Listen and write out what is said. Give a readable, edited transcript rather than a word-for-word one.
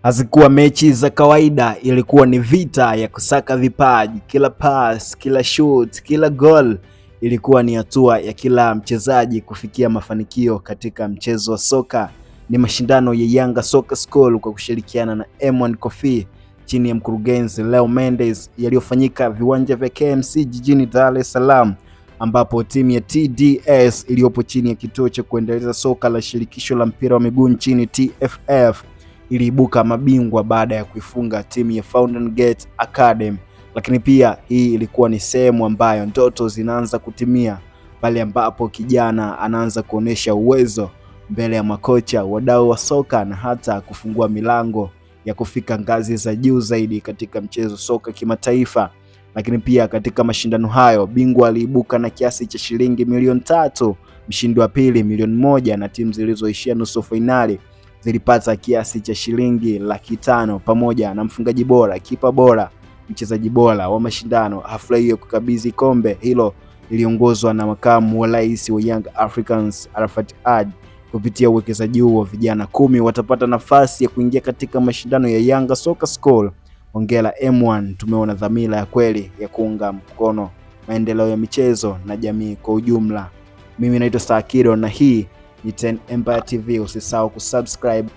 Hazikuwa mechi za kawaida, ilikuwa ni vita ya kusaka vipaji. Kila pass, kila shoot, kila goal ilikuwa ni hatua ya kila mchezaji kufikia mafanikio katika mchezo wa soka. Ni mashindano ya Yanga Soccer School kwa kushirikiana na M1 Coffee chini ya mkurugenzi Leo Mendes, yaliyofanyika viwanja vya KMC jijini Dar es Salaam, ambapo timu ya TDS iliyopo chini ya kituo cha kuendeleza soka la shirikisho la mpira wa miguu nchini TFF iliibuka mabingwa baada ya kuifunga timu ya Fountain Gate Academy. Lakini pia hii ilikuwa ni sehemu ambayo ndoto zinaanza kutimia pale ambapo kijana anaanza kuonesha uwezo mbele ya makocha, wadau wa soka na hata kufungua milango ya kufika ngazi za juu zaidi katika mchezo soka kimataifa. Lakini pia katika mashindano hayo bingwa aliibuka na kiasi cha shilingi milioni 3, mshindi wa pili milioni 1 na timu zilizoishia nusu finali zilipata kiasi cha shilingi 500,000 pamoja na mfungaji bora, kipa bora, mchezaji bora wa mashindano. Hafla hiyo kukabidhi kombe hilo iliongozwa na makamu wa rais wa Young Africans Arafat Haji. Kupitia uwekezaji huo vijana 10 watapata nafasi ya kuingia katika mashindano ya Yanga Soccer School. Hongera M1, tumeona dhamira ya kweli ya kuunga mkono maendeleo ya michezo na jamii kwa ujumla. Mimi naitwa Star Kido na hii ni 10 Empire TV. Usisahau kusubscribe